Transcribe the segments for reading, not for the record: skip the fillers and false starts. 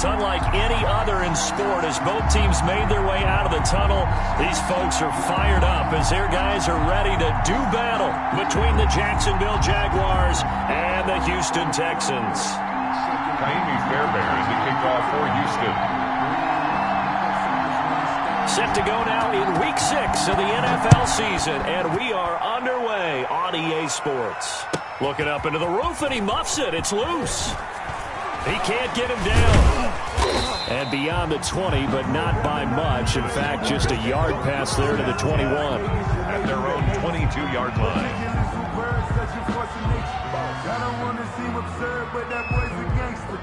unlike any other in sport. As both teams made their way out of the tunnel, these folks are fired up as their guys are ready to do battle between the Jacksonville Jaguars and the Houston Texans. Kaimi Fairbairn is the kickoff for Houston. Set to go now in Week 6 of the NFL season, and we are underway on EA Sports. Looking up into the roof, and he muffs it. It's loose. He can't get him down. And beyond the 20, but not by much. In fact, just a yard pass there to the 21. At their own 22-yard line. I don't want to seem absurd, but that boy's a gangster.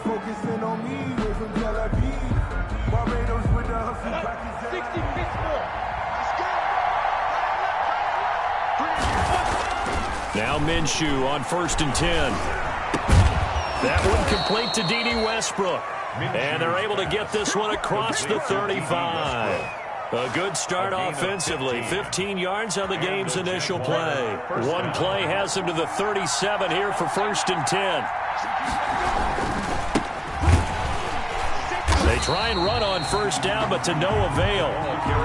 Focusing on me, way from Tel Aviv. Barbados with the hustle back. 60 Pittsburgh. Now Minshew on 1st and 10. That one complete to D.D. Westbrook. And they're able to get this one across the 35. A good start offensively. 15 yards on the game's initial play. One play has him to the 37 here for 1st and 10. They try and run on 1st down, but to no avail.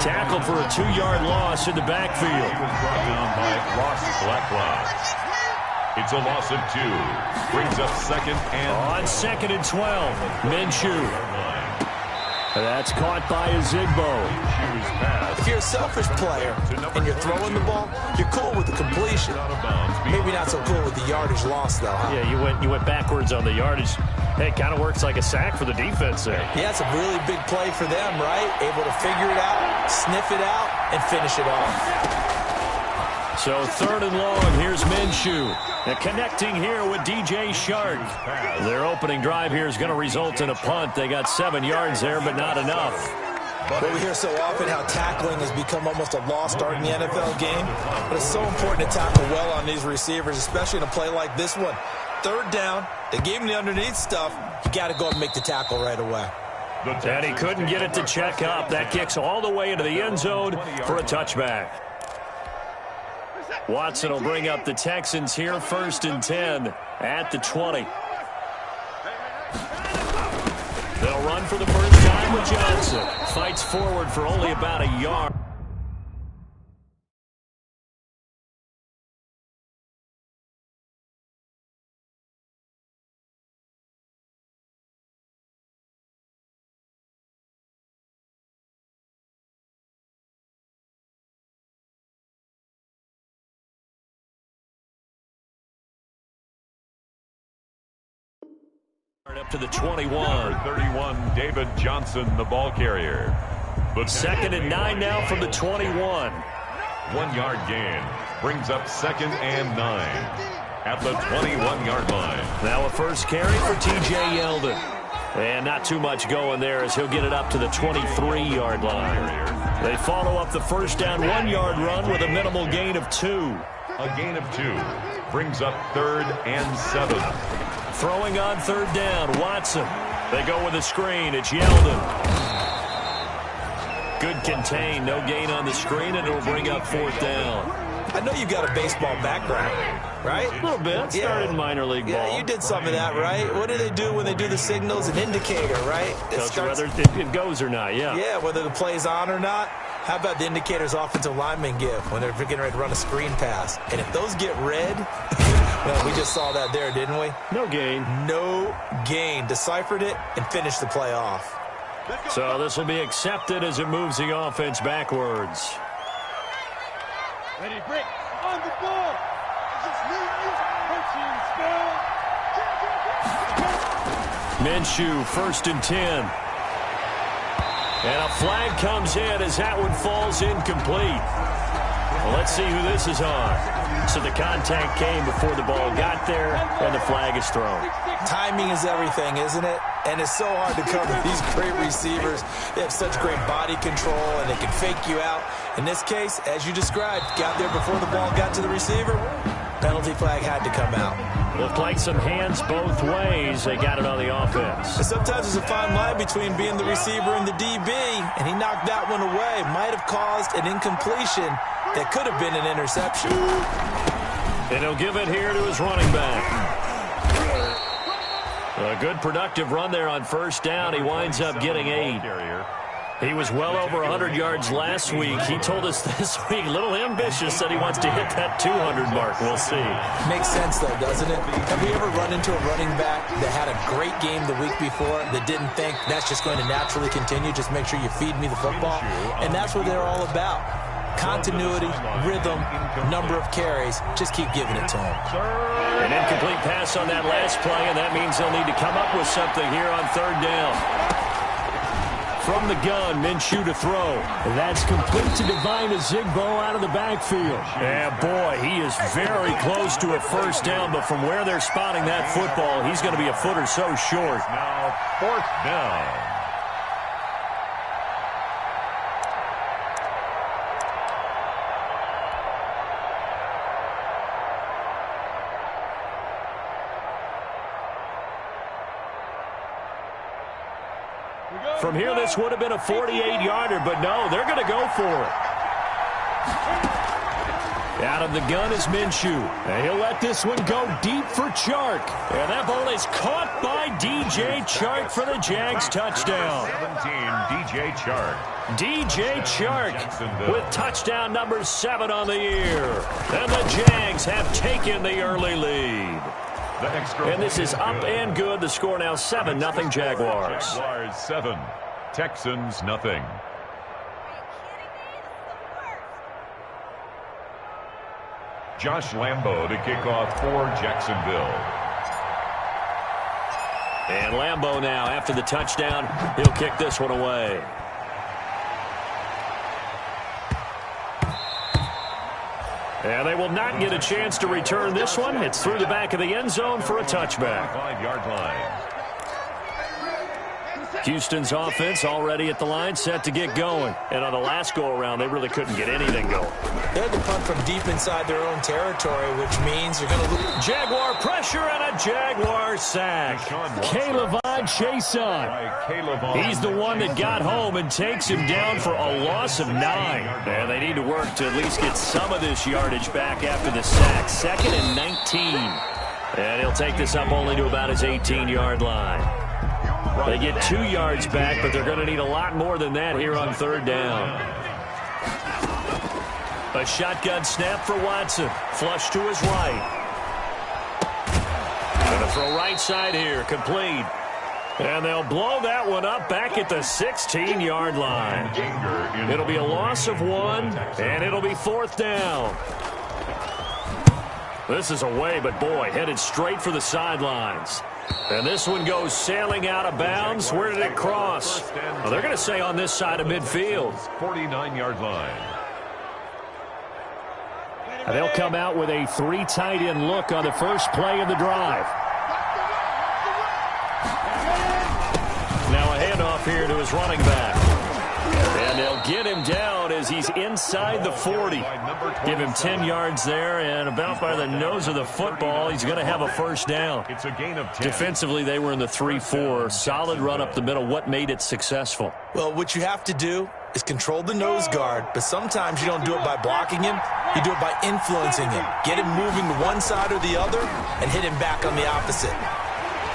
Tackled for a 2-yard loss in the backfield. Brought down by Ross Blackwell. It's a loss of 2. Brings up 2nd and... On 2nd and 12, Minshew. That's caught by Ezigbo. If you're a selfish player and you're throwing the ball, you're cool with the completion. Maybe not so cool with the yardage loss, though, huh? Yeah, you went backwards on the yardage. Hey, it kind of works like a sack for the defense there. Yeah, it's a really big play for them, right? Able to figure it out, sniff it out, and finish it off. So 3rd and long, here's Minshew. And connecting here with DJ Shark. Their opening drive here is going to result in a punt. They got 7 yards there, but not enough. But we hear so often how tackling has become almost a lost art in the NFL game. But it's so important to tackle well on these receivers, especially in a play like this one. 3rd down, they gave him the underneath stuff. You got to go and make the tackle right away. And he couldn't get it to check up. That kicks all the way into the end zone for a touchback. Watson will bring up the Texans here, 1st and 10 at the 20. They'll run for the first time with Johnson. Fights forward for only about a yard. Up to the 21. Number 31, David Johnson, the ball carrier. But 2nd and 9 now from the 21. 1-yard gain. Brings up 2nd and 9. At the 21-yard line. Now a first carry for T.J. Yeldon. And not too much going there as he'll get it up to the 23-yard line. They follow up the first down 1-yard run with a minimal gain of 2. A gain of 2. Brings up 3rd and 7. Throwing on 3rd down, Watson. They go with a screen. It's Yeldon. Good contain. No gain on the screen, and it'll bring up 4th down. I know you've got a baseball background, right? A little bit. Started in minor league ball. Yeah, you did some of that, right? What do they do when they do the signals? An indicator, right? Whether it goes or not, yeah. Yeah, whether the play's on or not. How about the indicators offensive linemen give when they're getting ready to run a screen pass? And if those get red, well, we just saw that there, didn't we? No gain. No gain. Deciphered it and finished the play off. So this will be accepted as it moves the offense backwards. Ready, break. On the ball. Just leave you coaching spell. Minshew, 1st and 10. And a flag comes in as that one falls incomplete. Well, let's see who this is on. So the contact came before the ball got there, and the flag is thrown. Timing is everything, isn't it? And it's so hard to cover these great receivers. They have such great body control, and they can fake you out. In this case, as you described, got there before the ball got to the receiver. Penalty flag had to come out. Looked like some hands both ways. They got it on the offense. And sometimes there's a fine line between being the receiver and the DB, and he knocked that one away. Might have caused an incompletion that could have been an interception. And he'll give it here to his running back. A good productive run there on first down. He winds up getting 8. He was well over 100 yards last week. He told us this week, a little ambitious, said he wants to hit that 200 mark. We'll see. Makes sense, though, doesn't it? Have we ever run into a running back that had a great game the week before that didn't think that's just going to naturally continue? Just make sure you feed me the football. And that's what they're all about. Continuity, rhythm, number of carries. Just keep giving it to him. An incomplete pass on that last play, and that means they'll need to come up with something here on third down. From the gun, Minshew to throw. That's complete to Divine Azigbo out of the backfield. And boy, he is very close to a first down, but from where they're spotting that football, he's going to be a foot or so short. Now, fourth down. From here, this would have been a 48-yarder, but no, they're going to go for it. Out of the gun is Minshew. And he'll let this one go deep for Chark. And that ball is caught by DJ Chark for the Jags touchdown. 17, DJ Chark. DJ Chark with touchdown number 7 on the year. And the Jags have taken the early lead. And this is up and good. The score now 7-0 Jaguars. Jaguars 7, Texans nothing. Josh Lambo to kick off for Jacksonville. And Lambo now, after the touchdown, he'll kick this one away. And they will not get a chance to return this one. It's through the back of the end zone for a touchback. 5-yard line. Houston's offense already at the line, set to get going. And on the last go-around, they really couldn't get anything going. They had to punt from deep inside their own territory, which means you're going to lose. Jaguar pressure and a Jaguar sack. Caleb Chason. He's the one that got home and takes him down for a loss of 9. And they need to work to at least get some of this yardage back after the sack. 2nd and 19. And he'll take this up only to about his 18-yard line. They get 2 yards back, but they're going to need a lot more than that here on third down. A shotgun snap for Watson. Flush to his right. Going to throw right side here. Complete. And they'll blow that one up back at the 16-yard line. It'll be a loss of 1, and it'll be 4th down. This is away, but boy, headed straight for the sidelines. And this one goes sailing out of bounds. Where did it cross? Well, they're going to say on this side of midfield. 49-yard line. And they'll come out with a 3 tight end look on the first play of the drive. Now a handoff here to his running back. And they'll get him down as he's inside the 40. Give him 10 yards there, and about by the nose of the football, he's going to have a first down. It's a gain of 10. Defensively, they were in the 3-4. Solid run up the middle. What made it successful? Well, what you have to do is control the nose guard, but sometimes you don't do it by blocking him. You do it by influencing him. Get him moving to one side or the other and hit him back on the opposite.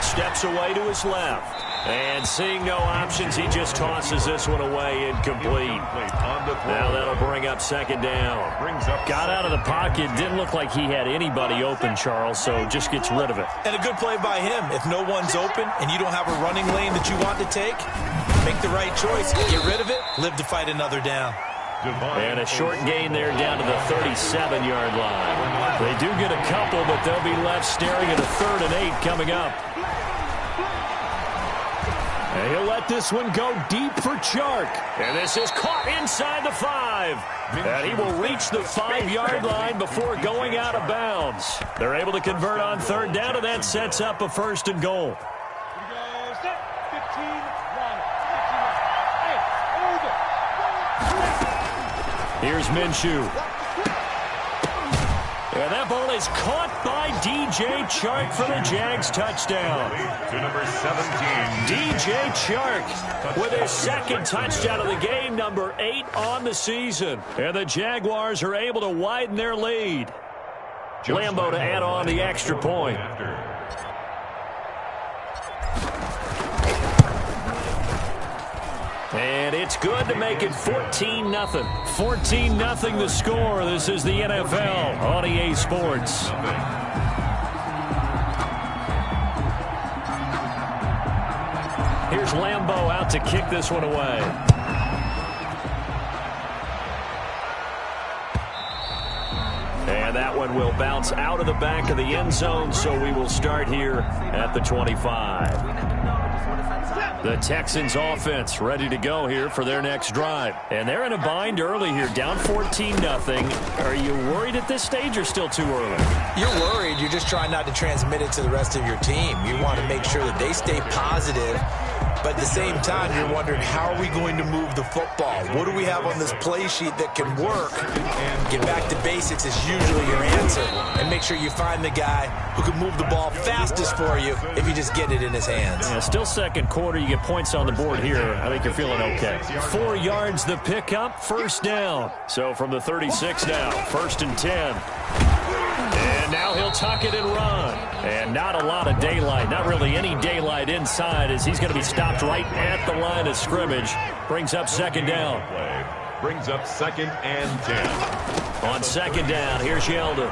Steps away to his left. And seeing no options, he just tosses this one away incomplete. Now that'll bring up 2nd down. Got out of the pocket. Didn't look like he had anybody open, Charles, so just gets rid of it. And a good play by him. If no one's open and you don't have a running lane that you want to take, make the right choice. Get rid of it. Live to fight another down. And a short gain there down to the 37-yard line. They do get a couple, but they'll be left staring at a 3rd and 8 coming up. And he'll let this one go deep for Chark. And this is caught inside the 5. And he will reach the 5-yard line before going out of bounds. They're able to convert on third down, and that sets up a 1st and goal. Here's Minshew. And that ball is caught by DJ Chark for the Jags touchdown. To number 17. DJ Chark with his 2nd touchdown of the game, number 8 on the season. And the Jaguars are able to widen their lead. Lambo to add on the extra point. And it's good to make it 14-0. 14-0 the score. This is the NFL on EA Sports. Here's Lambeau out to kick this one away. And that one will bounce out of the back of the end zone, so we will start here at the 25. The Texans offense ready to go here for their next drive. And they're in a bind early here, down 14-0. Are you worried at this stage or still too early? You're worried. You're just trying not to transmit it to the rest of your team. You want to make sure that they stay positive. But at the same time, you're wondering, how are we going to move the football? What do we have on this play sheet that can work? Get back to basics is usually your answer. And make sure you find the guy who can move the ball fastest for you if you just get it in his hands. Yeah, still second quarter. You get points on the board here. I think you're feeling okay. 4 yards the pickup, first down. So from the 36 now, 1st and 10. And now he'll tuck it and run. And not a lot of daylight, not really any daylight inside, as he's going to be stopped right at the line of scrimmage. Brings up 2nd down. Brings up 2nd and 10. On 2nd down, here's Yeldon.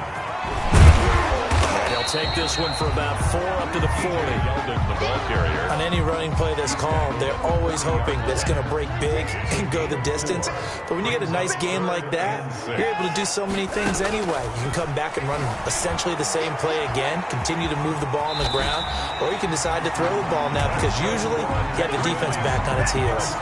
And he'll take this one for about 4 up to the 40. Yeldon, the ball carrier. On any running play that's called, they're always hoping that it's going to break big and go the distance. But when you get a nice gain like that, you're able to do so many things anyway. You can come back and run essentially the same play again, continue to move the ball on the ground, or you can decide to throw the ball now because usually you have the defense back on its heels.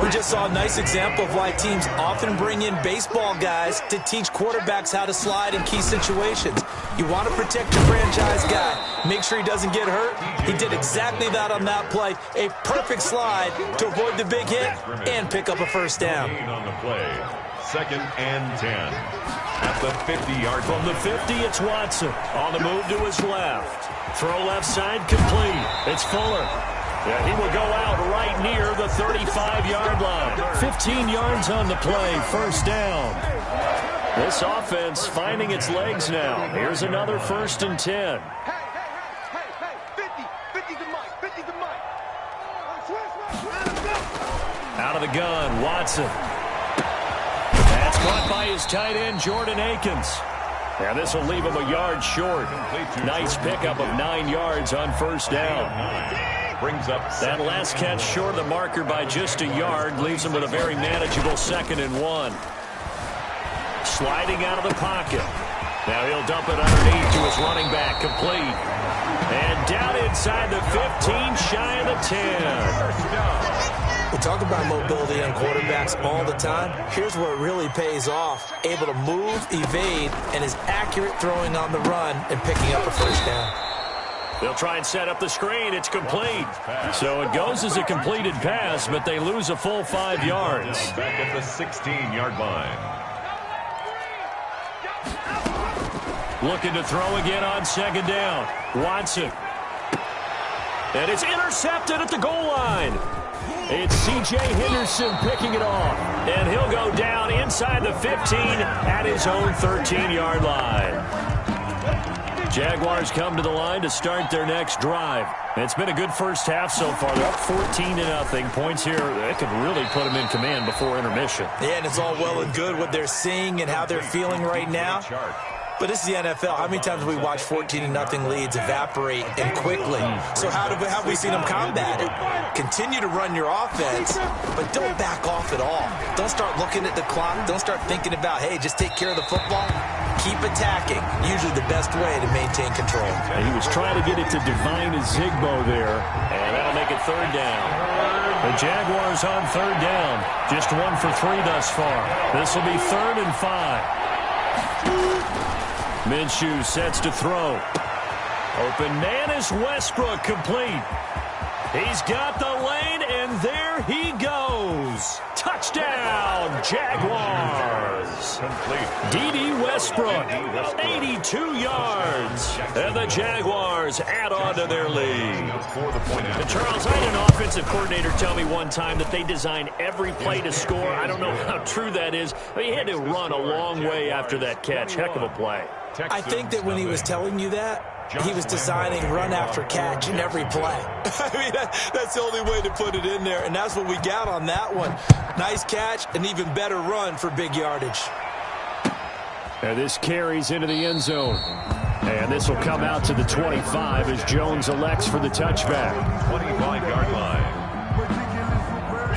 We just saw a nice example of why teams often bring in baseball guys to teach quarterbacks how to slide in key situations. You want to protect your franchise guy. Make sure he doesn't get hurt. He did exactly that on that play. A perfect slide to avoid the big hit and pick up a first down. On the play, 2nd and 10. At the 50-yard From the 50, it's Watson. On the move to his left. Throw left side complete. It's Fuller. Yeah, he will go out right near the 35-yard line. 15 yards on the play, 1st down. This offense finding its legs now. Here's another 1st and 10. Hey, 50 to Mike, 50 to Mike. Out of the gun, Watson. That's caught by his tight end, Jordan Akins. And this will leave him a yard short. Nice pickup of 9 yards on 1st down. Brings up that last catch short of the marker by just a yard, leaves him with a very manageable 2nd and 1. Sliding out of the pocket. Now he'll dump it underneath to his running back, complete. And down inside the 15, shy of the 10. We talk about mobility on quarterbacks all the time. Here's where it really pays off. Able to move, evade, and is accurate throwing on the run and picking up a 1st down. They'll try and set up the screen. It's complete. So it goes as a completed pass, but they lose a full 5 yards. Back at the 16-yard line. Looking to throw again on 2nd down. Watson. And it's intercepted at the goal line. It's C.J. Henderson picking it off. And he'll go down inside the 15 at his own 13-yard line. Jaguars come to the line to start their next drive. It's been a good first half so far. They're up 14-0. Points here, that could really put them in command before intermission. Yeah, and it's all well and good what they're seeing and how they're feeling right now. But this is the NFL. How many times have we watched 14-0 leads evaporate and quickly? So how have we seen them combat it? Continue to run your offense, but don't back off at all. Don't start looking at the clock. Don't start thinking about, hey, just take care of the football. Keep attacking. Usually the best way to maintain control. And he was trying to get it to Divine Zigbo there, and that'll make it 3rd down. The Jaguars on 3rd down. Just 1 for 3 thus far. This will be 3rd and 5. Minshew sets to throw. Open man is Westbrook, complete. He's got the lane, and there he goes. Touchdown, Jaguars. D.D. Westbrook, 82 yards. And the Jaguars add on to their lead. And Charles, I had an offensive coordinator tell me one time that they design every play to score. I don't know how true that is. But he had to run a long way after that catch. Heck of a play. I think that when he was telling you that, he was designing run after catch in every play. I mean, that's the only way to put it in there, and that's what we got on that one. Nice catch, an even better run for big yardage. And this carries into the end zone. And this will come out to the 25 as Jones elects for the touchback. 25-yard line.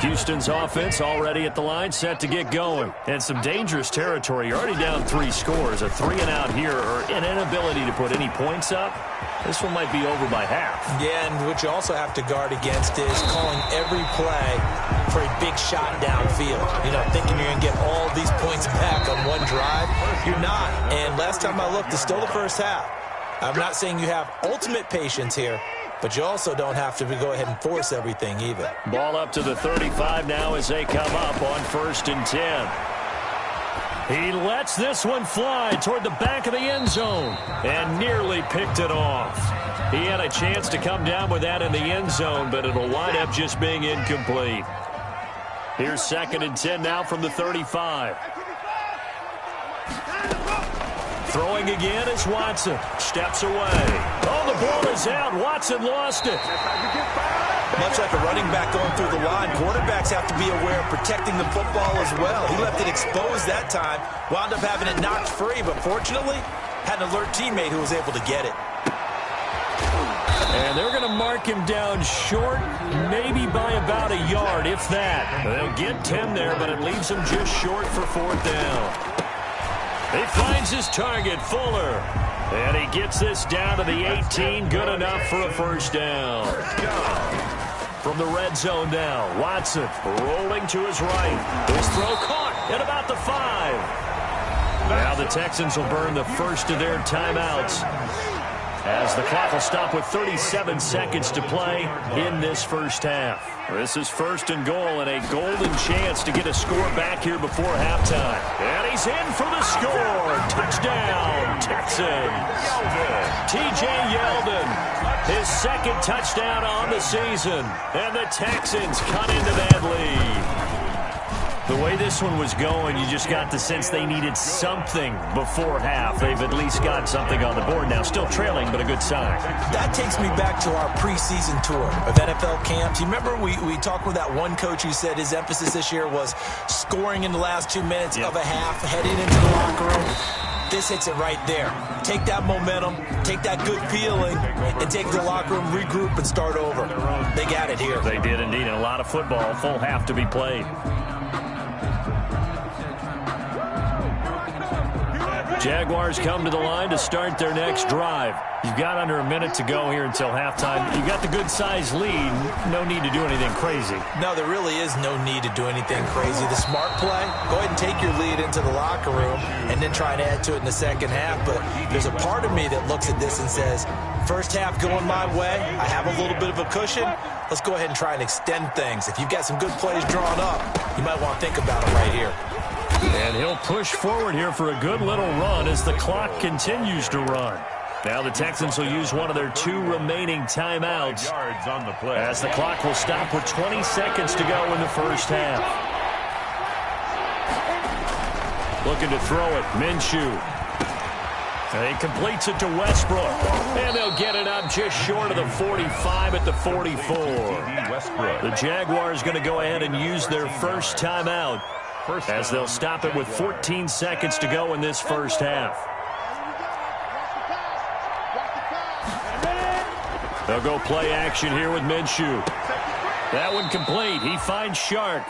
Houston's offense already at the line, set to get going. And some dangerous territory. You're already down 3 scores. A 3-and-out here, or an inability to put any points up. This one might be over by half. Yeah, and what you also have to guard against is calling every play for a big shot downfield. You know, thinking you're going to get all these points back on one drive. You're not. And last time I looked, it's still the first half. I'm not saying you have ultimate patience here, but you also don't have to go ahead and force everything either. Ball up to the 35 now as they come up on 1st and 10. He lets this one fly toward the back of the end zone and nearly picked it off. He had a chance to come down with that in the end zone, but it'll wind up just being incomplete. Here's 2nd and 10 now from the 35. Throwing again is Watson. Steps away. Oh, the ball is out. Watson lost it. Much like a running back going through the line, quarterbacks have to be aware of protecting the football as well. He left it exposed that time, wound up having it knocked free, but fortunately, had an alert teammate who was able to get it. And they're going to mark him down short, maybe by about a yard, if that. They'll get 10 there, but it leaves him just short for 4th down. He finds his target, Fuller. And he gets this down to the 18, good enough for a 1st down. From the red zone now, Watson rolling to his right. His throw caught at about the 5. Now the Texans will burn the first of their timeouts, as the clock will stop with 37 seconds to play in this first half. This is 1st and goal and a golden chance to get a score back here before halftime. And he's in for the score. Touchdown, Texans. T.J. Yeldon, his 2nd touchdown on the season. And the Texans cut into that lead. The way this one was going, you just got the sense they needed something before half. They've at least got something on the board now. Still trailing, but a good sign. That takes me back to our preseason tour of NFL camps. You remember we talked with that one coach who said his emphasis this year was scoring in the last 2 minutes of a half, heading into the locker room. This hits it right there. Take that momentum, take that good feeling, and take the locker room, regroup, and start over. They got it here. They did indeed, and a lot of football, full half to be played. Jaguars come to the line to start their next drive. You've got under a minute to go here until halftime. You got the good-sized lead. No need to do anything crazy. No, there really is no need to do anything crazy. The smart play, go ahead and take your lead into the locker room and then try and add to it in the second half. But there's a part of me that looks at this and says, first half going my way, I have a little bit of a cushion. Let's go ahead and try and extend things. If you've got some good plays drawn up, you might want to think about it right here. And he'll push forward here for a good little run as the clock continues to run. Now the Texans will use one of their 2 remaining timeouts as the clock will stop with 20 seconds to go in the first half. Looking to throw it, Minshew. And he completes it to Westbrook. And they'll get it up just short of the 45 at the 44. The Jaguars going to go ahead and use their first timeout, as they'll stop it with 14 seconds to go in this first half. They'll go play action here with Minshew. That one complete. He finds Shark.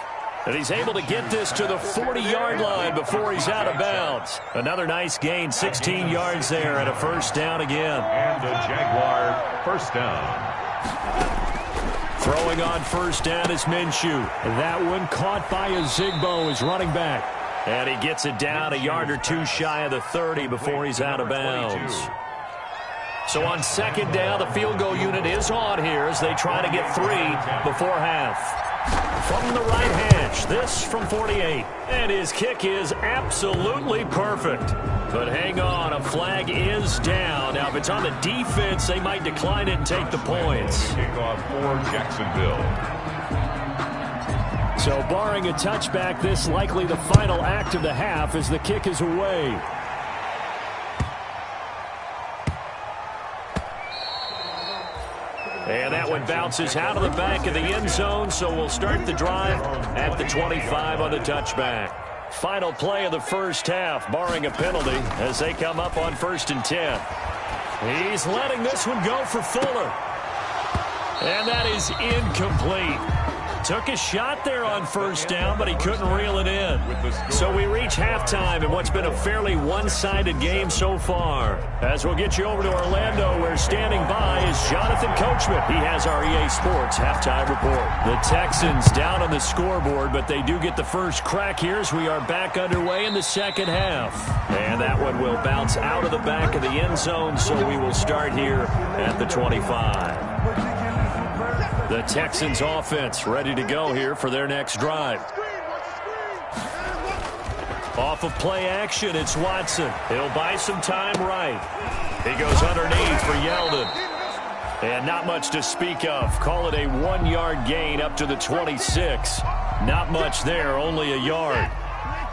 And he's able to get this to the 40-yard line before he's out of bounds. Another nice gain, 16 yards there, and a first down again. And a Jaguar first down. Throwing on first down is Minshew. That one caught by Ozigbo, his running back. And he gets it down a yard or 2 shy of the 30 before he's out of bounds. So on second down, the field goal unit is on here as they try to get 3 before half. From the right hash, this from 48. And his kick is absolutely perfect. But hang on, a flag is down. Now, if it's on the defense, they might decline it and take the points. Kickoff for Jacksonville. So barring a touchback, this likely the final act of the half as the kick is away. And that one bounces out of the back of the end zone, so we'll start the drive at the 25 on the touchback. Final play of the first half, barring a penalty, as they come up on 1st and 10. He's letting this one go for Fuller. And that is incomplete. Took a shot there on 1st down, but he couldn't reel it in. So we reach halftime in what's been a fairly one-sided game so far. As we'll get you over to Orlando, where standing by is Jonathan Coachman. He has our EA Sports halftime report. The Texans down on the scoreboard, but they do get the first crack here as we are back underway in the second half. And that one will bounce out of the back of the end zone, so we will start here at the 25. The Texans offense ready to go here for their next drive. Off of play action, it's Watson. He'll buy some time right. He goes underneath for Yeldon. And not much to speak of. Call it a 1-yard gain up to the 26. Not much there, only a yard.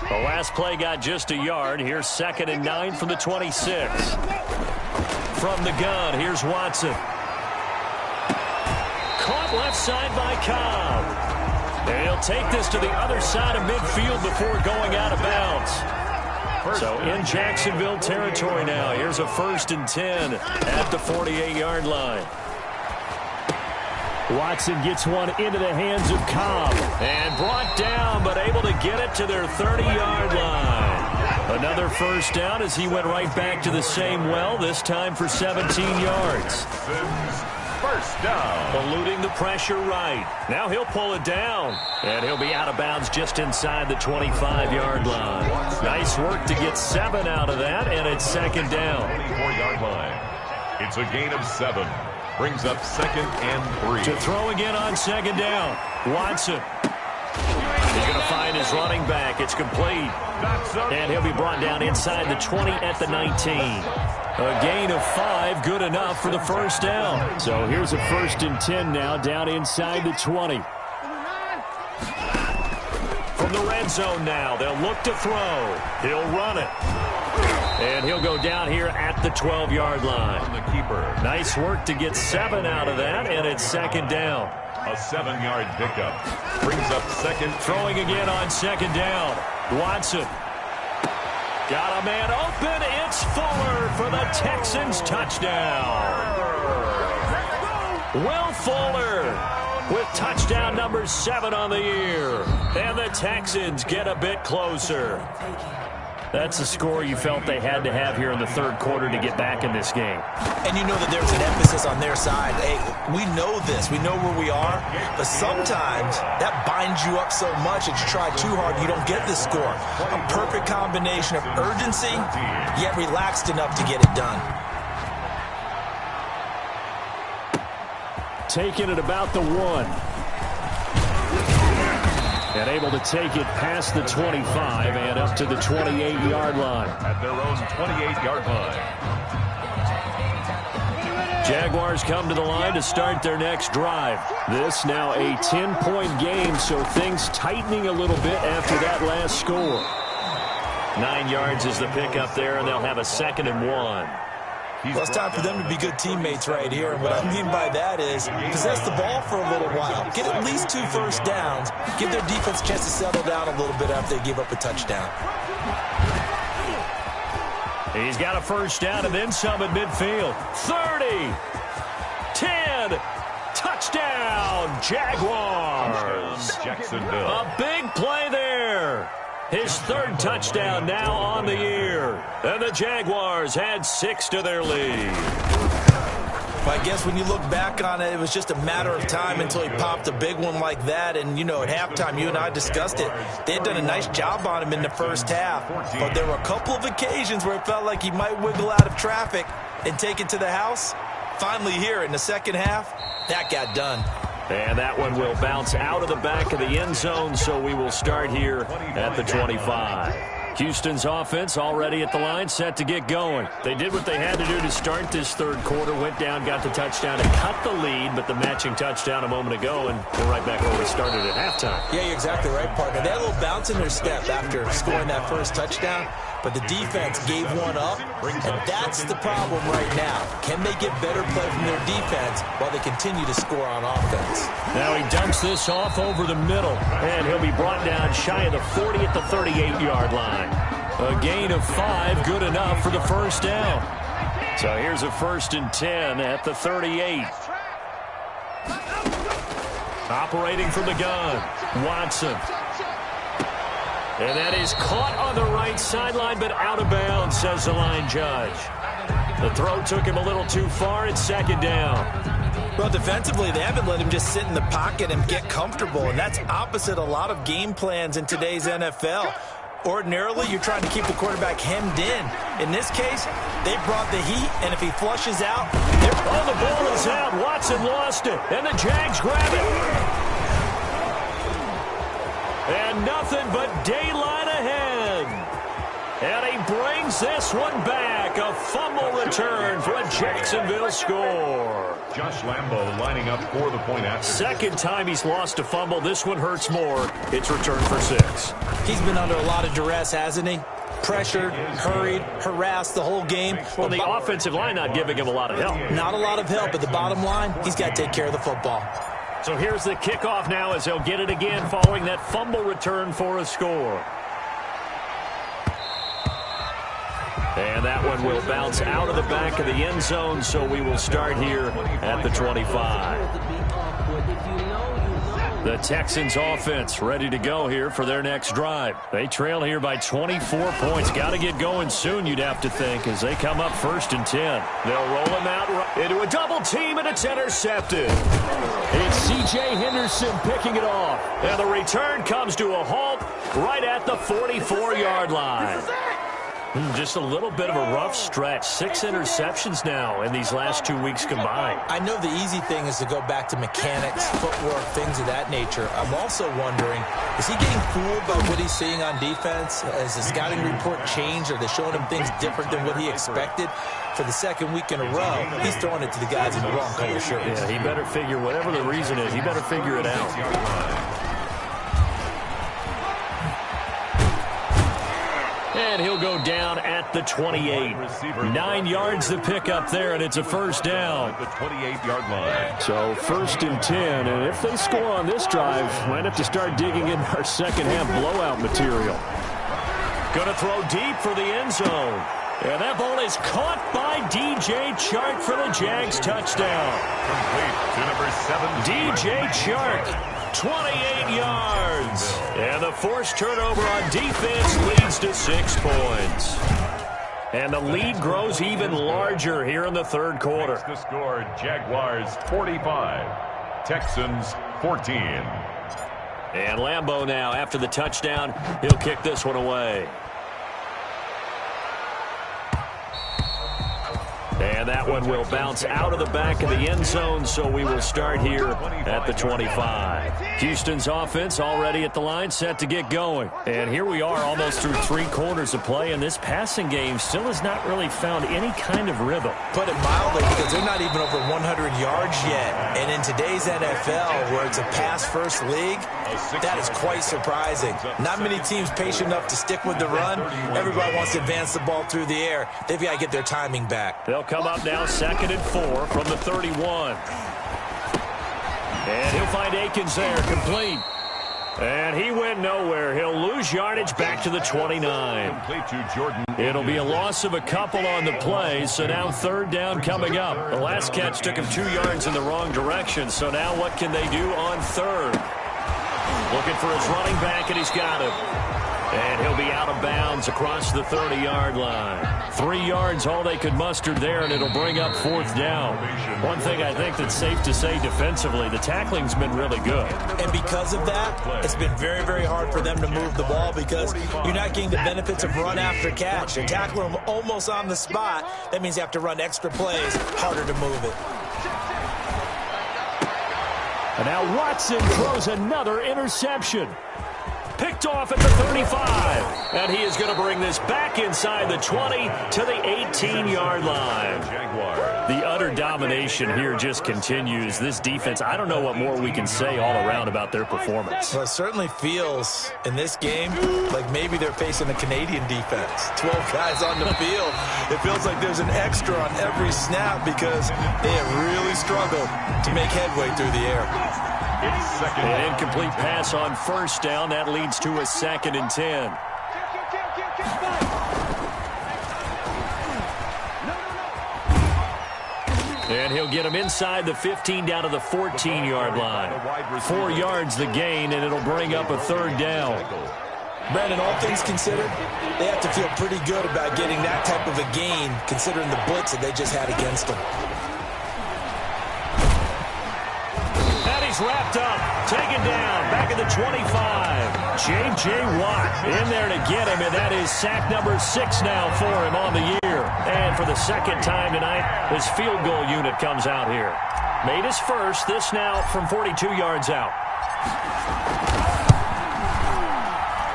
The last play got just a yard. Here's 2nd and 9 from the 26. From the gun, here's Watson. Caught left side by Cobb. And he'll take this to the other side of midfield before going out of bounds. So in Jacksonville territory now. Here's a 1st and 10 at the 48-yard line. Watson gets one into the hands of Cobb. And brought down, but able to get it to their 30-yard line. Another 1st down as he went right back to the same well, this time for 17 yards. 1st down. Eluding the pressure right. Now he'll pull it down. And he'll be out of bounds just inside the 25-yard line. Nice work to get 7 out of that, and it's 2nd down. 24-yard line. It's a gain of 7. Brings up 2nd and 3. To throw again on 2nd down. Watson. He's going to find his running back. It's complete. And he'll be brought down inside the 20 at the 19. A gain of 5, good enough for the 1st down. So here's a 1st and 10 now, down inside the 20. From the red zone now, they'll look to throw. He'll run it. And he'll go down here at the 12-yard line. On the keeper. Nice work to get 7 out of that, and it's 2nd down. A 7-yard pickup. Brings up 2nd. Throwing again on 2nd down. Watson. Got a man open. It's Fuller for the Texans touchdown. Will Fuller with touchdown number 7 on the year. And the Texans get a bit closer. That's a score you felt they had to have here in the 3rd quarter to get back in this game. And you know that there's an emphasis on their side. Hey, we know this. We know where we are. But sometimes that binds you up so much that you try too hard, you don't get the score. A perfect combination of urgency, yet relaxed enough to get it done. Taking it about the 1. And able to take it past the 25 and up to the 28-yard line. At their own 28-yard line. Jaguars come to the line to start their next drive. This now a 10-point game, so things tightening a little bit after that last score. 9 yards is the pickup there, and they'll have a 2nd and 1. Well, it's time for them to be good teammates right here. And what I mean by that is possess the ball for a little while. Get at least 2 1st downs. Give their defense a chance to settle down a little bit after they give up a touchdown. He's got a 1st down and then some at midfield. 30, 10, touchdown, Jaguars. Jacksonville. A big play there. His 3rd touchdown now on the year. And the Jaguars had 6 to their lead. Well, I guess when you look back on it, it was just a matter of time until he popped a big one like that. And, you know, at halftime, you and I discussed it. They had done a nice job on him in the 1st half. But there were a couple of occasions where it felt like he might wiggle out of traffic and take it to the house. Finally here in the 2nd half, that got done. And that one will bounce out of the back of the end zone, so we will start here at the 25. Houston's offense already at the line, set to get going. They did what they had to do to start this 3rd quarter, went down, got the touchdown, and cut the lead, but the matching touchdown a moment ago, and we're right back where we started at halftime. Yeah, you're exactly right, partner. They had a little bounce in their step after scoring that 1st touchdown. but the defense gave one up, and that's the problem right now. Can they get better play from their defense while they continue to score on offense? Now he dumps this off over the middle, and he'll be brought down shy of the 40 at the 38-yard line. A gain of 5, good enough for the first down. So here's a 1st and 10 at the 38. Operating from the gun, Watson. And that is caught on the right sideline, but out of bounds, says the line judge. The throw took him a little too far. It's 2nd down. Well, defensively, they haven't let him just sit in the pocket and get comfortable, and that's opposite a lot of game plans in today's NFL. Ordinarily, you're trying to keep the quarterback hemmed in. In this case, they brought the heat, and if he flushes out... Oh, the ball is out. Watson lost it, and the Jags grab it. And nothing but daylight ahead. And he brings this one back. A fumble return for a Jacksonville score. Josh Lambo lining up for the point after. Second time he's lost a fumble. This one hurts more. It's returned for 6. He's been under a lot of duress, hasn't he? Pressured, hurried, harassed the whole game. Well, the offensive line not giving him a lot of help. Not a lot of help, but the bottom line, he's got to take care of the football. So here's the kickoff now as they'll get it again following that fumble return for a score. And that one will bounce out of the back of the end zone, so we will start here at the 25. The Texans offense ready to go here for their next drive. They trail here by 24 points. Got to get going soon, you'd have to think, as they come up 1st and 10. They'll roll him out into a double team, and it's intercepted. It's C.J. Henderson picking it off. And the return comes to a halt right at the 44-yard line. Just a little bit of a rough stretch. 6 interceptions now in these last 2 weeks combined. I know the easy thing is to go back to mechanics, footwork, things of that nature. I'm also wondering, is he getting fooled by what he's seeing on defense? Has the scouting report changed? Are they showing him things different than what he expected? For the 2nd week in a row, he's throwing it to the guys in the wrong color shirts. Yeah, he better figure, whatever the reason is, he better figure it out. And he'll go down at the 28. 9 yards to pick up there, and it's a 1st down. The 28-yard line. So 1st and 10, and if they score on this drive, might have to start digging in our second-half blowout material. Going to throw deep for the end zone. And that ball is caught by DJ Chark for the Jags touchdown. Complete to number 7. DJ Chark, 28 yards. And the forced turnover on defense leads to 6 points. And the lead grows even larger here in the 3rd quarter. The score, Jaguars 45, Texans 14. And Lambo now, after the touchdown, he'll kick this one away. And that one will bounce out of the back of the end zone, so we will start here at the 25. Houston's offense already at the line, set to get going. And here we are almost through 3 quarters of play, and this passing game still has not really found any kind of rhythm. Put it mildly, because they're not even over 100 yards yet. And in today's NFL, where it's a pass-first league, that is quite surprising. Not many teams patient enough to stick with the run. Everybody wants to advance the ball through the air. They've got to get their timing back. They'll come up now 2nd and 4 from the 31. And he'll find Akins there, complete. And he went nowhere. He'll lose yardage back to the 29. Complete to Jordan. It'll be a loss of a couple on the play, so now 3rd down coming up. The last catch took him 2 yards in the wrong direction, so now what can they do on 3rd? Looking for his running back, and he's got him. And he'll be out of bounds across the 30-yard line. 3 yards, all they could muster there, and it'll bring up 4th down. One thing I think that's safe to say defensively, the tackling's been really good. And because of that, it's been very, very hard for them to move the ball because you're not getting the benefits of run after catch. They tackle them almost on the spot. That means you have to run extra plays, harder to move it. And now Watson throws another interception. picked off at the 35. And he is going to bring this back inside the 20 to the 18-yard line. The utter domination here just continues. This defense, I don't know what more we can say all around about their performance. Well, it certainly feels in this game like maybe they're facing a Canadian defense. 12 guys on the field. It feels like there's an extra on every snap because they have really struggled to make headway through the air. An incomplete pass on first down. That leads to a 2nd and 10. And he'll get him inside the 15 down to the 14-yard line. 4 yards the gain, and it'll bring up a 3rd down. Brandon, all things considered, they have to feel pretty good about getting that type of a gain considering the blitz that they just had against them. And he's wrapped up, taken down, back at the 25. J.J. Watt in there to get him, and that is sack number 6 now for him on the year. And for the 2nd time tonight, his field goal unit comes out here. Made his first, this now from 42 yards out.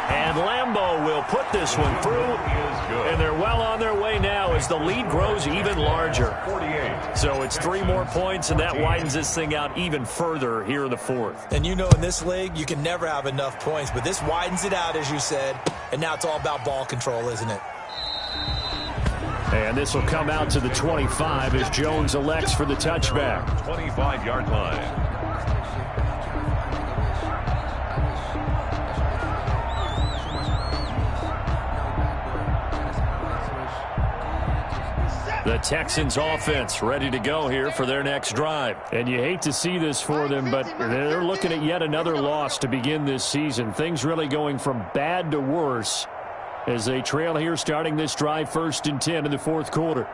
And Lambeau will put this one through, and they're well on their way now as the lead grows even larger. So it's 3 more points, and that widens this thing out even further here in the 4th. And you know in this league, you can never have enough points, but this widens it out, as you said, and now it's all about ball control, isn't it? And this will come out to the 25 as Jones elects for the touchback. 25-yard line. The Texans offense ready to go here for their next drive. And you hate to see this for them, but they're looking at yet another loss to begin this season. Things really going from bad to worse as they trail here starting this drive 1st and 10 in the 4th quarter.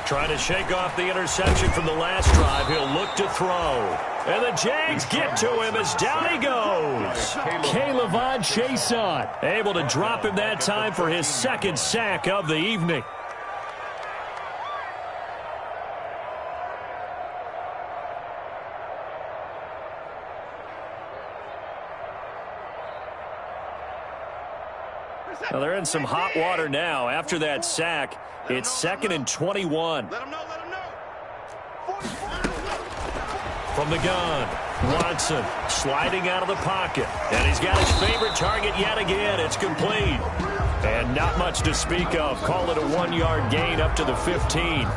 Trying to shake off the interception from the last drive. He'll look to throw. And the Jags get to him as down he goes. K'Lavon Chaisson able to drop him that time for his 2nd sack of the evening. Well, they're in some hot water now. After that sack, it's 2nd and 21. From the gun, Watson sliding out of the pocket. And he's got his favorite target yet again. It's complete. And not much to speak of. Call it a 1-yard gain up to the 15.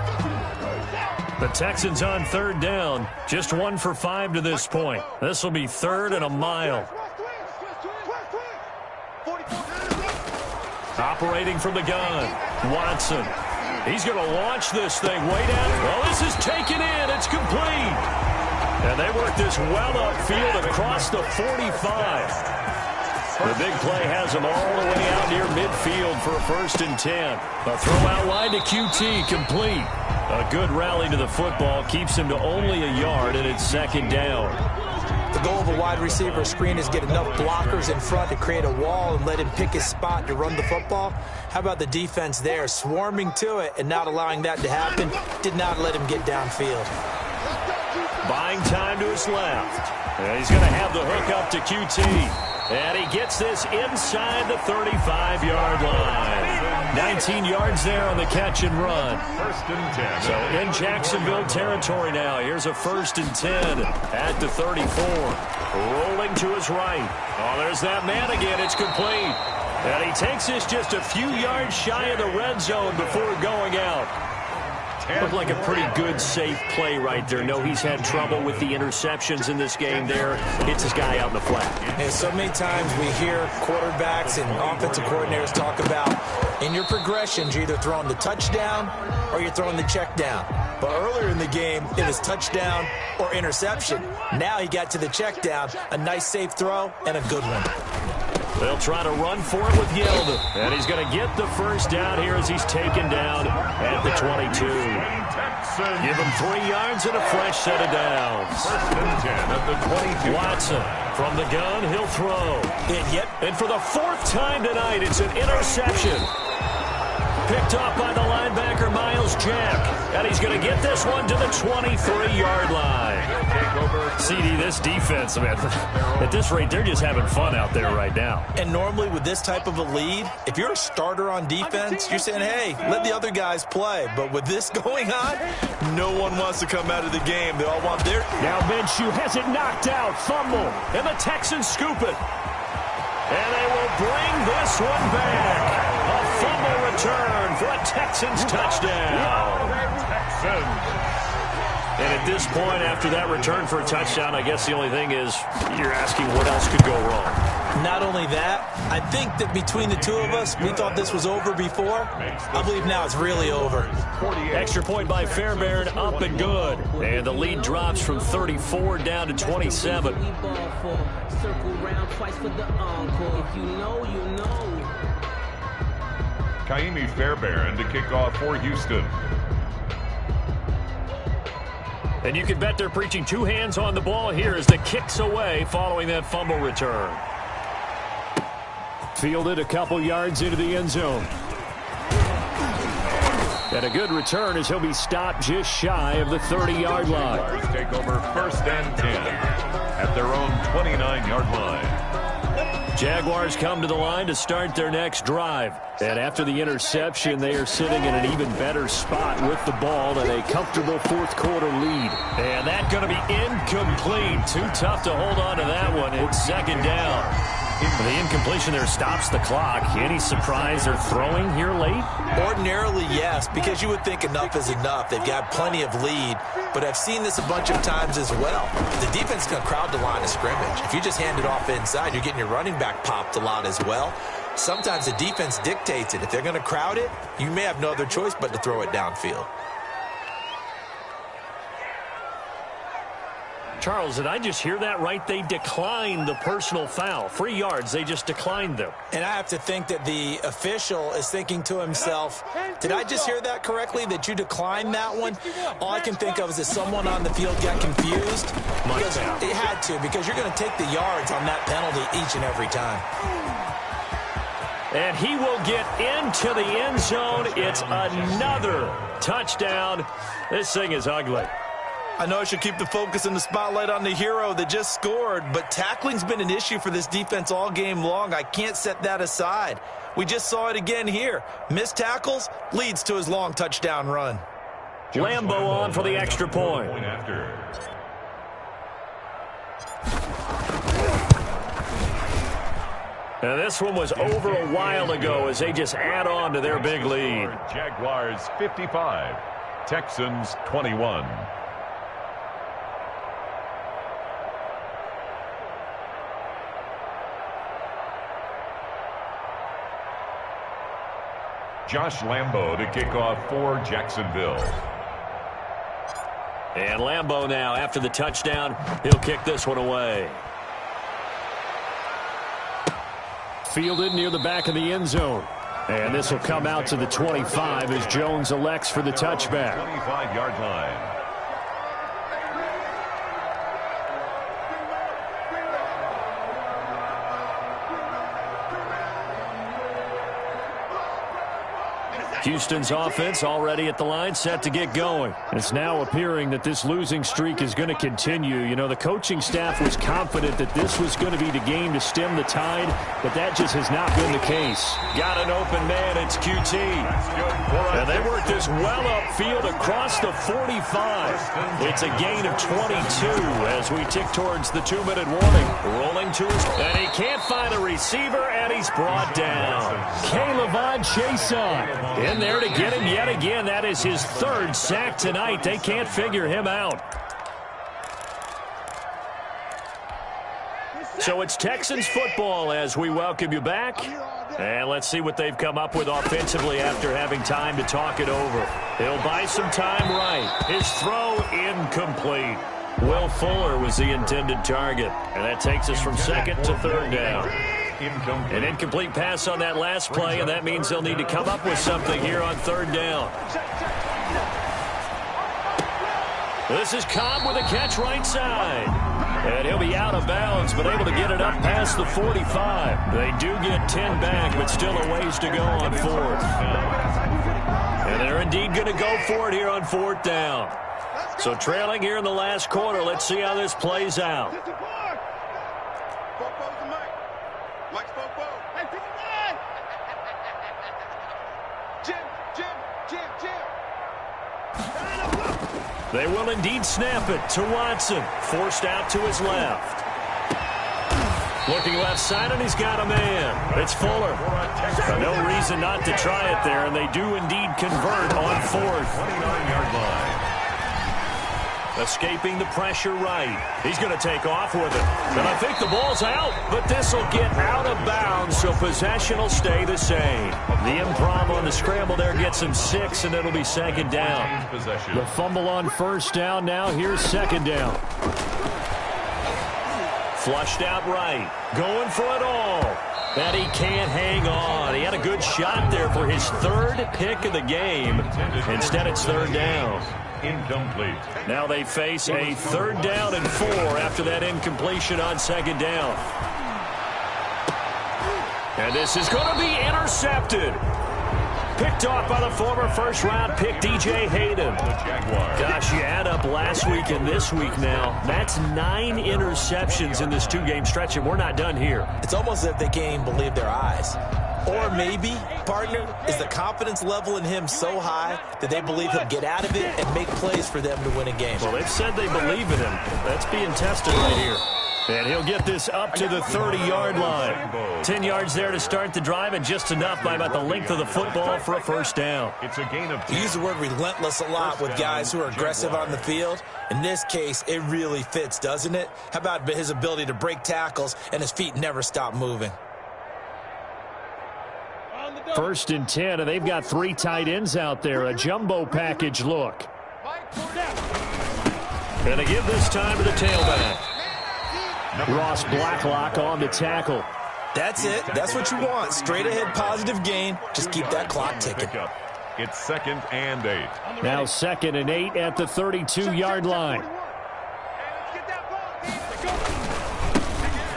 The Texans on 3rd down. Just 1 for 5 to this point. This will be 3rd and a mile. Operating from the gun, Watson. He's going to launch this thing way down. Well, this is taken in. It's complete. And they work this well upfield across the 45. The big play has them all the way out near midfield for a 1st and 10. A throw out line to QT, complete. A good rally to the football keeps him to only a yard, and it's 2nd down. The goal of a wide receiver screen is get enough blockers in front to create a wall and let him pick his spot to run the football. How about the defense there, swarming to it and not allowing that to happen? Did not let him get downfield. Buying time to his left. And he's going to have the hook up to QT. And he gets this inside the 35-yard line. 19 yards there on the catch and run. 1st and 10. So in Jacksonville territory now. Here's a 1st and 10 at the 34. Rolling to his right. Oh, there's that man again. It's complete. And he takes this just a few yards shy of the red zone before going out. Looked like a pretty good, safe play right there. No, he's had trouble with the interceptions in this game there. Hits his guy out in the flat. And so many times we hear quarterbacks and offensive coordinators talk about in your progressions, you're either throwing the touchdown or you're throwing the check down. But earlier in the game, it was touchdown or interception. Now he got to the check down, a nice safe throw, and a good one. They'll try to run for it with Yeldon. And he's going to get the first down here as he's taken down at the 22. Give him 3 yards and a fresh set of downs. 1st and 10 at the 22. Watson from the gun, he'll throw. And for the 4th time tonight, it's an interception. picked off by the linebacker, Miles Jack. And he's going to get this one to the 23-yard line. CD, this defense, man, at this rate, they're just having fun out there right now. And normally with this type of a lead, if you're a starter on defense, you're saying, hey, let the other guys play. But with this going on, no one wants to come out of the game. They all want their... Now Minshew has it knocked out. Fumble. And the Texans scoop it. And they will bring this one back. A fumble return for a Texans touchdown. Texans. And at this point, after that return for a touchdown, I guess the only thing is you're asking what else could go wrong. Not only that, I think that between the two of us, we thought this was over before. I believe now it's really over. Extra point by Fairbairn, up and good. And the lead drops from 34 down to 27. Kaimi Fairbairn to kick off for Houston. And you can bet they're preaching two hands on the ball here as the kick's away following that fumble return. Fielded a couple yards into the end zone. And a good return as he'll be stopped just shy of the 30-yard line. Take over 1st and 10 at their own 29-yard line. Jaguars come to the line to start their next drive. And after the interception, they are sitting in an even better spot with the ball and a comfortable fourth-quarter lead. And that's going to be incomplete. Too tough to hold on to that one. It's 2nd down. The incompletion there stops the clock. Any surprise they're throwing here late? Ordinarily, yes, because you would think enough is enough. They've got plenty of lead, but I've seen this a bunch of times as well. The defense is going to crowd the line of scrimmage. If you just hand it off inside, you're getting your running back popped a lot as well. Sometimes the defense dictates it. If they're going to crowd it, you may have no other choice but to throw it downfield. Charles, did I just hear that right? They declined the personal foul. 3 yards, they just declined them. And I have to think that the official is thinking to himself, did I just hear that correctly, that you declined that one? All I can think of is that someone on the field got confused. Because it had to, because you're going to take the yards on that penalty each and every time. And he will get into the end zone. It's another touchdown. This thing is ugly. I know I should keep the focus and the spotlight on the hero that just scored, but tackling's been an issue for this defense all game long. I can't set that aside. We just saw it again here. Missed tackles leads to his long touchdown run. Lambo on for the extra point. And this one was over a while ago as they just add on to their big lead. Jaguars 55, Texans 21. Josh Lambo to kick off for Jacksonville. And Lambo now, after the touchdown, he'll kick this one away. Fielded near the back of the end zone. And this will come out to the 25 as Jones elects for the touchback. 25-yard line. Houston's offense already at the line, set to get going. It's now appearing that this losing streak is going to continue. You know, the coaching staff was confident that this was going to be the game to stem the tide, but that just has not been the case. Got an open man, it's QT. And they work this well upfield across the 45. It's a gain of 22 as we tick towards the 2-minute warning. Rolling to his, and he can't find a receiver, and he's brought down. K'Lavon Chaisson in there to get him yet again. That is his 3rd sack tonight. They can't figure him out. So it's Texans football as we welcome you back. And let's see what they've come up with offensively after having time to talk it over. He'll buy some time right. His throw incomplete. Will Fuller was the intended target. And that takes us from 2nd to 3rd down. An incomplete pass on that last play, and that means they'll need to come up with something here on 3rd down. This is Cobb with a catch right side. And he'll be out of bounds, but able to get it up past the 45. They do get 10 back, but still a ways to go on 4th. And they're indeed going to go for it here on 4th down. So trailing here in the last quarter. Let's see how this plays out. They will indeed snap it to Watson. Forced out to his left. Looking left side, and he's got a man. It's Fuller. No reason not to try it there, and they do indeed convert on 4th. 29-yard line. Escaping the pressure right. He's going to take off with it. And I think the ball's out, but this will get out of bounds, so possession will stay the same. The improv on the scramble there gets him 6, and it'll be 2nd down. The fumble on 1st down. Now here's 2nd down. Flushed out right. Going for it all. And he can't hang on. He had a good shot there for his 3rd pick of the game. Instead, it's 3rd down. Incomplete. Now they face a 3rd down and 4 after that incompletion on 2nd down. And this is going to be intercepted. Picked off by the former first-round pick, DJ Hayden. Gosh, you add up last week and this week now. That's 9 interceptions in this 2-game stretch, and we're not done here. It's almost as if they can't even believe their eyes. Or maybe, partner, is the confidence level in him so high that they believe he'll get out of it and make plays for them to win a game. Well, they've said they believe in him. That's being tested right here. And he'll get this up to the 30-yard line. 10 yards there to start the drive, and just enough by about the length of the football for a 1st down. It's a gain of 10. You use the word relentless a lot with guys who are aggressive on the field. In this case, it really fits, doesn't it? How about his ability to break tackles and his feet never stop moving? 1st and 10, and they've got 3 tight ends out there. A jumbo package look. And they give this time to the tailback. Ross Blacklock on the tackle. That's it. That's what you want. Straight ahead positive gain. Just keep that clock ticking. It's 2nd and 8. Now 2nd and 8 at the 32-yard line.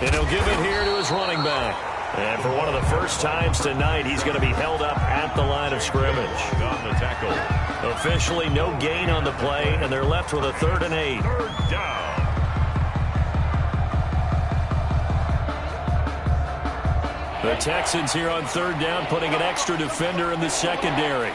And he'll give it here to his running back. And for one of the first times tonight, he's going to be held up at the line of scrimmage. On the tackle. Officially no gain on the play, and they're left with a 3rd and 8. 3rd down. The Texans here on 3rd down, putting an extra defender in the secondary.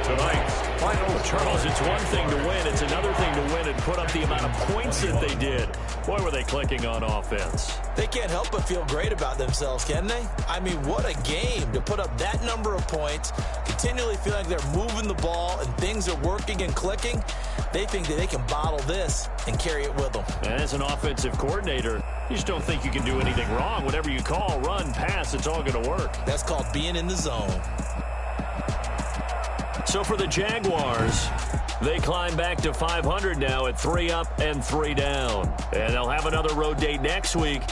Tonight's final Charles, it's one thing to win. It's another thing to win and put up the amount of points that they did. Boy, were they clicking on offense. They can't help but feel great about themselves, can they? I mean, what a game to put up that number of points, continually feeling like they're moving the ball and things are working and clicking. They think that they can bottle this and carry it with them. And as an offensive coordinator, you just don't think you can do anything wrong. Whatever you call, run, pass, it's all going to work. That's called being in the zone. So for the Jaguars, they climb back to 500 now at 3 up and 3 down. And they'll have another road date next week